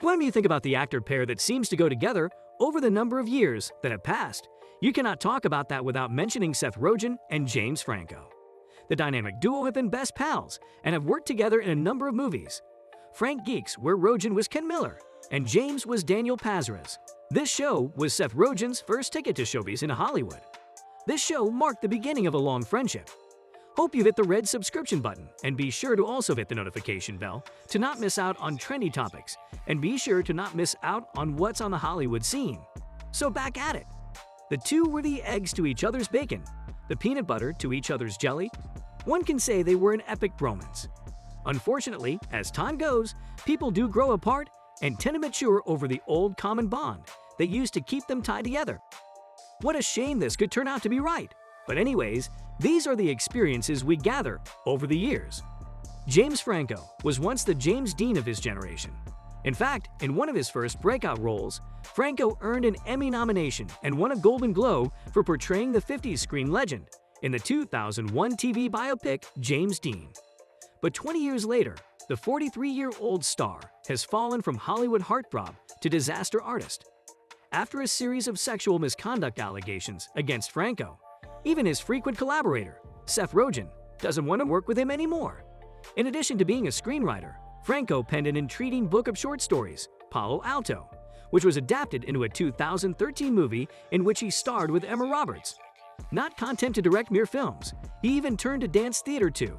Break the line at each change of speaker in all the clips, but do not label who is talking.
When you think about the actor pair that seems to go together over the number of years that have passed, you cannot talk about that without mentioning Seth Rogen and James Franco. The dynamic duo have been best pals and have worked together in a number of movies. Freaks and Geeks, where Rogen was Ken Miller and James was Daniel Pazura's. This show was Seth Rogen's first ticket to showbiz in Hollywood. This show marked the beginning of a long friendship. Hope you've hit the red subscription button, and be sure to also hit the notification bell to not miss out on trendy topics, and be sure to not miss out on what's on the Hollywood scene. So back at it. The two were the eggs to each other's bacon, the peanut butter to each other's jelly. One can say they were an epic bromance. Unfortunately, as time goes, people do grow apart and tend to mature over the old common bond that used to keep them tied together. What a shame this could turn out to be right. But anyways, these are the experiences we gather over the years. James Franco was once the James Dean of his generation. In fact, in one of his first breakout roles, Franco earned an Emmy nomination and won a Golden Globe for portraying the 50s screen legend in the 2001 TV biopic James Dean. But 20 years later, the 43-year-old star has fallen from Hollywood heartthrob to disaster artist. After a series of sexual misconduct allegations against Franco, even his frequent collaborator, Seth Rogen, doesn't want to work with him anymore. In addition to being a screenwriter, Franco penned an intriguing book of short stories, Palo Alto, which was adapted into a 2013 movie in which he starred with Emma Roberts. Not content to direct mere films, he even turned to dance theater too.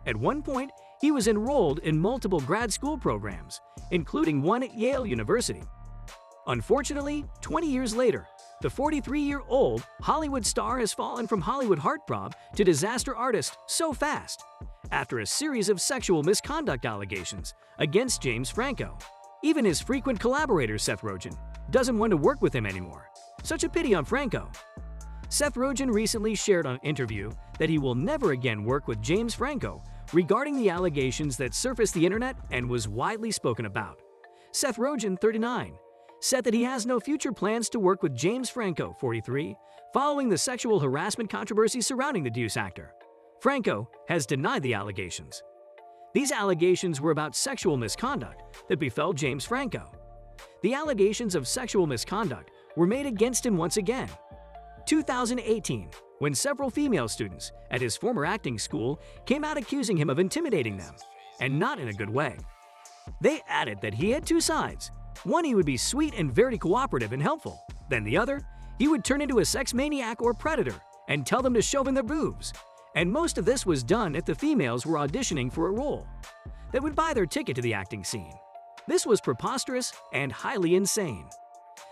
At one point, he was enrolled in multiple grad school programs, including one at Yale University. Unfortunately, 20 years later, the 43-year-old Hollywood star has fallen from Hollywood heartthrob to disaster artist so fast, after a series of sexual misconduct allegations against James Franco. Even his frequent collaborator Seth Rogen doesn't want to work with him anymore. Such a pity on Franco. Seth Rogen recently shared on an interview that he will never again work with James Franco regarding the allegations that surfaced the internet and was widely spoken about. Seth Rogen, 39, said that he has no future plans to work with James Franco, 43, following the sexual harassment controversy surrounding the Deuce actor. Franco has denied the allegations. These allegations were about sexual misconduct that befell James Franco. The allegations of sexual misconduct were made against him once again. 2018, when several female students at his former acting school came out accusing him of intimidating them, and not in a good way. They added that he had two sides. One, he would be sweet and very cooperative and helpful. Then the other, he would turn into a sex maniac or predator and tell them to shove in their boobs. And most of this was done if the females were auditioning for a role that would buy their ticket to the acting scene. This was preposterous and highly insane.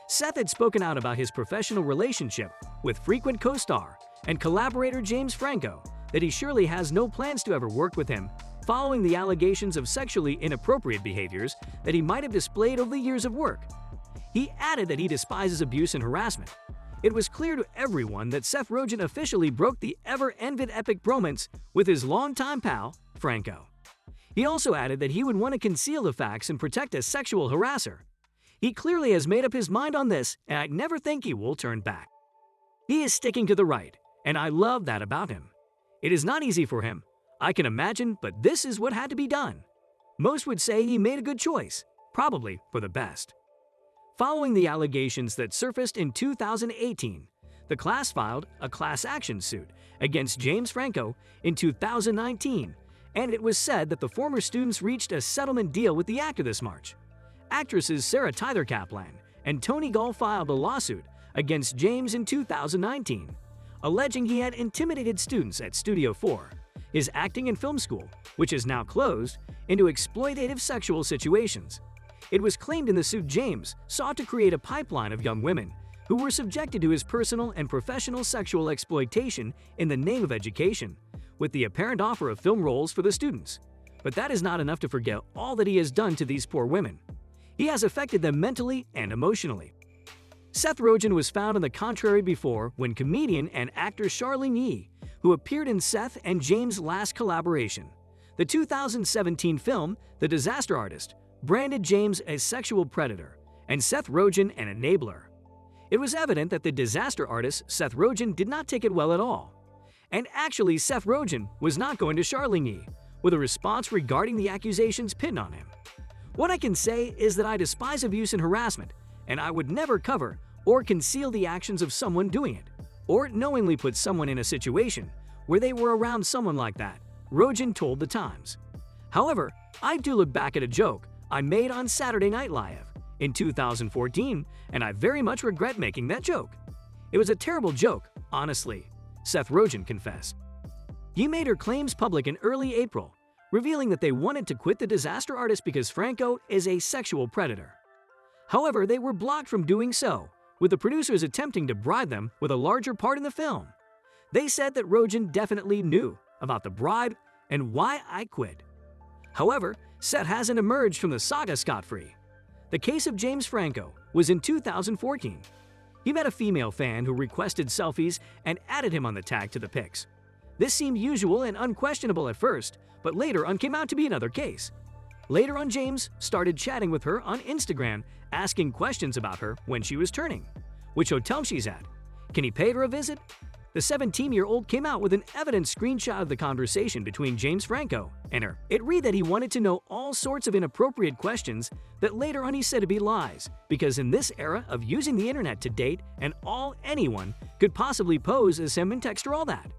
Seth had spoken out about his professional relationship with frequent co-star and collaborator James Franco, that he surely has no plans to ever work with him following the allegations of sexually inappropriate behaviors that he might have displayed over the years of work. He added that he despises abuse and harassment. It was clear to everyone that Seth Rogen officially broke the ever-envied epic bromance with his longtime pal, Franco. He also added that he would want to conceal the facts and protect a sexual harasser. He clearly has made up his mind on this, and I never think he will turn back. He is sticking to the right, and I love that about him. It is not easy for him, I can imagine, but this is what had to be done. Most would say he made a good choice, probably for the best. Following the allegations that surfaced in 2018, the class filed a class action suit against James Franco in 2019, and it was said that the former students reached a settlement deal with the actor this March. Actresses Sarah Tyler Kaplan and Tony Gull filed a lawsuit against James in 2019, alleging he had intimidated students at Studio 4, his acting and film school, which is now closed, into exploitative sexual situations. It was claimed in the suit James sought to create a pipeline of young women who were subjected to his personal and professional sexual exploitation in the name of education, with the apparent offer of film roles for the students. But that is not enough to forget all that he has done to these poor women. He has affected them mentally and emotionally. Seth Rogen was found on the contrary before when comedian and actor Charlene Yi, who appeared in Seth and James' last collaboration, the 2017 film The Disaster Artist, branded James a sexual predator and Seth Rogen an enabler. It was evident that the disaster artist Seth Rogen did not take it well at all. And actually, Seth Rogen was not going to Charlene Yi with a response regarding the accusations pinned on him. What I can say is that I despise abuse and harassment, and I would never cover or conceal the actions of someone doing it, or knowingly put someone in a situation where they were around someone like that, Rogen told The Times. However, I do look back at a joke I made on Saturday Night Live in 2014, and I very much regret making that joke. It was a terrible joke, honestly, Seth Rogen confessed. He made her claims public in early April, revealing that they wanted to quit the disaster artist because Franco is a sexual predator. However, they were blocked from doing so, with the producers attempting to bribe them with a larger part in the film. They said that Rogen definitely knew about the bribe and why I quit. However, Seth hasn't emerged from the saga scot-free. The case of James Franco was in 2014. He met a female fan who requested selfies and added him on the tag to the pics. This seemed usual and unquestionable at first, but later on came out to be another case. Later on, James started chatting with her on Instagram, asking questions about her when she was turning, which hotel she's at, can he pay her a visit? The 17-year-old came out with an evident screenshot of the conversation between James Franco and her. It read that he wanted to know all sorts of inappropriate questions that later on he said to be lies, because in this era of using the internet to date and anyone could possibly pose as him and text her all that.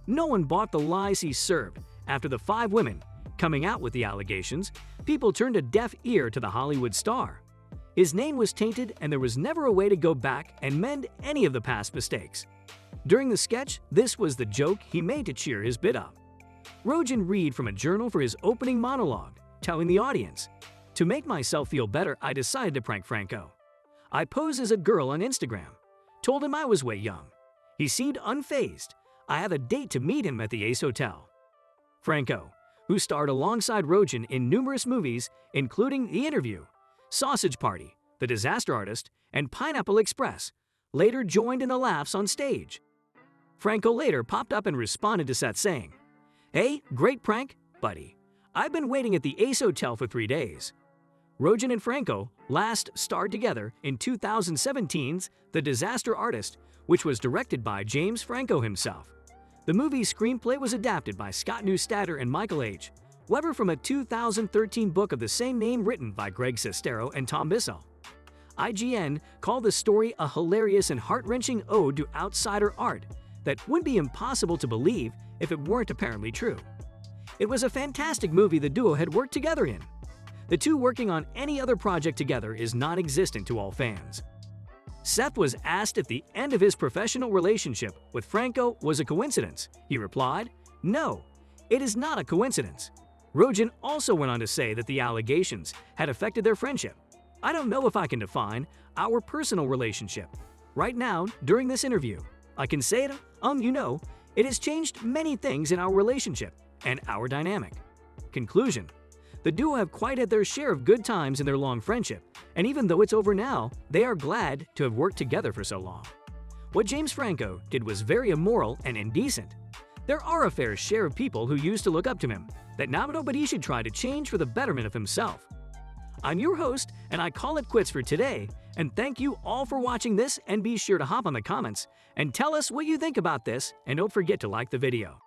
No one bought the lies he served. After the 5 women coming out with the allegations, people turned a deaf ear to the Hollywood star. His name was tainted and there was never a way to go back and mend any of the past mistakes. During the sketch, this was the joke he made to cheer his bit up. Rogen read from a journal for his opening monologue, telling the audience, "To make myself feel better, I decided to prank Franco. I posed as a girl on Instagram, told him I was way young. He seemed unfazed. I have a date to meet him at the Ace Hotel." Franco, who starred alongside Rogen in numerous movies, including The Interview, Sausage Party, The Disaster Artist, and Pineapple Express, later joined in the laughs on stage. Franco later popped up and responded to Seth saying, "Hey, great prank, buddy. I've been waiting at the Ace Hotel for 3 days." Rogen and Franco last starred together in 2017's The Disaster Artist, which was directed by James Franco himself. The movie's screenplay was adapted by Scott Neustadter and Michael H. Weber from a 2013 book of the same name written by Greg Sestero and Tom Bissell. IGN called the story a hilarious and heart-wrenching ode to outsider art that would be impossible to believe if it weren't apparently true. It was a fantastic movie the duo had worked together in. The two working on any other project together is non-existent to all fans. Seth was asked if the end of his professional relationship with Franco was a coincidence. He replied, "No, it is not a coincidence." Rogen also went on to say that the allegations had affected their friendship. "I don't know if I can define our personal relationship. Right now, during this interview, I can say it, it has changed many things in our relationship and our dynamic." Conclusion: the duo have quite had their share of good times in their long friendship, and even though it's over now, they are glad to have worked together for so long. What James Franco did was very immoral and indecent. There are a fair share of people who used to look up to him that now nobody should try to change for the betterment of himself. I'm your host, and I call it quits for today, and thank you all for watching this, and be sure to hop on the comments and tell us what you think about this, and don't forget to like the video.